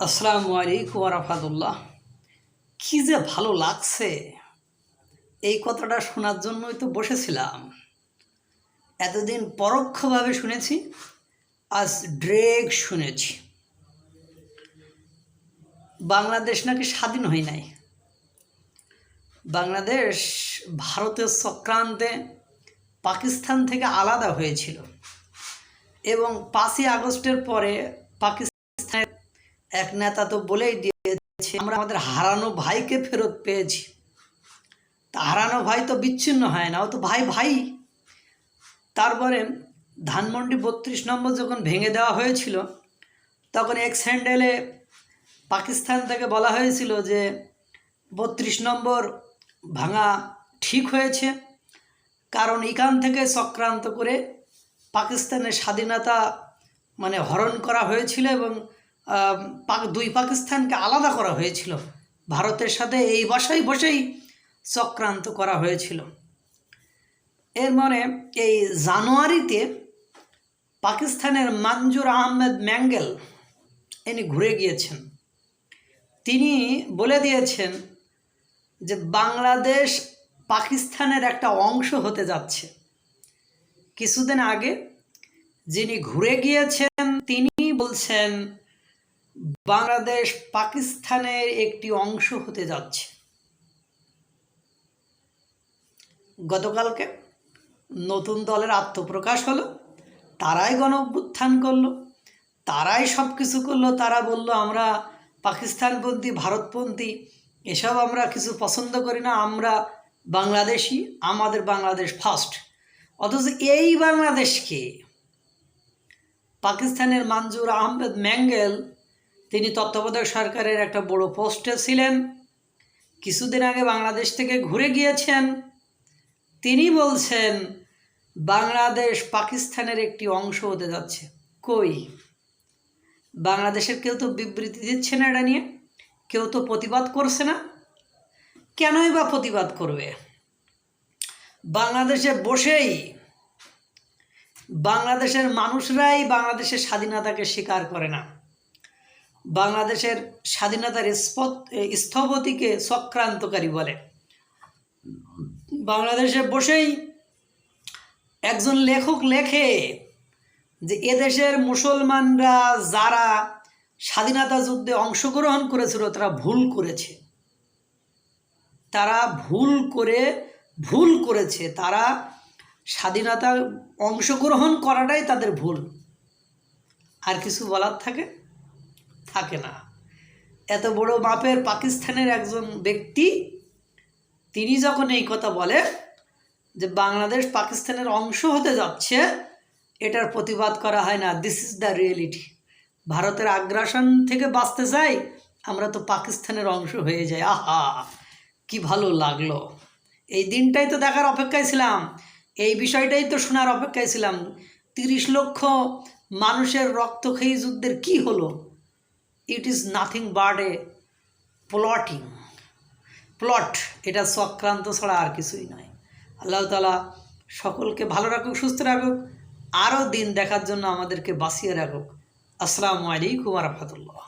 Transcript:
আসসালামু আলাইকুম ওয়া রাহমাতুল্লাহ। কী যে ভালো লাগছে, এই কথাটা শোনার জন্যই তো বসেছিলাম। এতদিন পরোক্ষভাবে শুনেছি, আজ ডিরেক্ট শুনেছি। বাংলাদেশ নাকি স্বাধীন হয় নাই। বাংলাদেশ ভারতের চক্রান্তে পাকিস্তান থেকে আলাদা হয়েছিল এবং 5ই আগস্টের পরে পাকিস্তানের এক নেতা তো বলেই দিয়েছে, আমরা আমাদের হারানো ভাইকে ফেরত পেয়েছি। তা হারানো ভাই তো বিচ্ছিন্ন হয় না, ও তো ভাই ভাই। তারপরে ধানমন্ডি 32 নম্বর যখন ভেঙে দেওয়া হয়েছিল, তখন এক স্যান্ডেলে পাকিস্তান থেকে বলা হয়েছিল যে 32 নম্বর ভাঙা ঠিক হয়েছে, কারণ এখান থেকে চক্রান্ত করে পাকিস্তানের স্বাধীনতা হরণ করা হয়েছিল এবং দুই পাকিস্তানকে আলাদা করা হয়েছিল। ভারতের সাথে এই বসেই চক্রান্ত করা হয়েছিল। এর এই জানুয়ারিতে পাকিস্তানের মঞ্জুর আহমেদ ম্যাঙ্গেল ইনি ঘুরে গিয়েছেন। তিনি বলে দিয়েছেন যে বাংলাদেশ পাকিস্তানের একটা অংশ হতে যাচ্ছে। কিছুদিন আগে যিনি ঘুরে গিয়েছেন তিনি বলছেন বাংলাদেশ পাকিস্তানের একটি অংশ হতে যাচ্ছে। গতকালকে নতুন দলের আত্মপ্রকাশ হলো, তারাই গণ অভ্যুত্থান করলো, তারাই সব কিছু করলো। তারা বলল আমরা পাকিস্তানপন্থী, ভারতপন্থী এসব আমরা কিছু পছন্দ করি না, আমরা বাংলাদেশি, আমাদের বাংলাদেশ ফার্স্ট। অথচ এই বাংলাদেশকে পাকিস্তানের মঞ্জুর আহমেদ ম্যাঙ্গেল, তিনি তত্ত্বাবধায়ক সরকারের একটা বড় পোস্টে ছিলেন, কিছুদিন আগে বাংলাদেশ থেকে ঘুরে গিয়েছেন। তিনি বলছেন বাংলাদেশ পাকিস্তানের একটি অংশ হতে যাচ্ছে। কই, বাংলাদেশের কেউ তো বিবৃতি দিচ্ছে না এটা নিয়ে, কেউ তো প্রতিবাদ করছে না। কেনই বা প্রতিবাদ করবে? বাংলাদেশে বসেই বাংলাদেশের মানুষরাই বাংলাদেশের স্বাধীনতাকে স্বীকার করে না। বাংলাদেশের স্বাধীনতার স্থপতিকে চক্রান্তকারী বলে। বাংলাদেশে বসেই একজন লেখক লেখে যে এদেশের মুসলমানরা যারা স্বাধীনতা যুদ্ধে অংশগ্রহণ করেছিল তারা ভুল করেছে, তারা ভুল করেছে, তারা স্বাধীনতা অংশগ্রহণ করাটাই তাদের ভুল। আর কিছু বলার থাকে না। এত বড় মাপের পাকিস্তানের একজন ব্যক্তি, তিনি যখন এই কথা বলে যে বাংলাদেশ পাকিস্তানের অংশ হতে যাচ্ছে, এটার প্রতিবাদ করা হয় না। This is the reality. ভারতের আগ্রাসন থেকে বাঁচতে চাই, আমরা তো পাকিস্তানের অংশ হয়ে যাই। আহা, কি ভালো লাগলো। এই দিনটাই তো দেখার অপেক্ষায় ছিলাম, এই বিষয়টাই তো শোনার অপেক্ষায় ছিলাম। 30 লক্ষ মানুষের রক্তক্ষয়ী যুদ্ধের কি হলো? It is nothing but A plot. এটা চক্রান্ত ছাড়া আর কিছুই নয়। আল্লাহ তাআলা সকলকে ভালো রাখুক, সুস্থ রাখুক, আরও দিন দেখার জন্য আমাদেরকে বাঁচিয়ে রাখুক। আসসালামু আলাইকুম ওয়া রাহমাতুল্লাহ।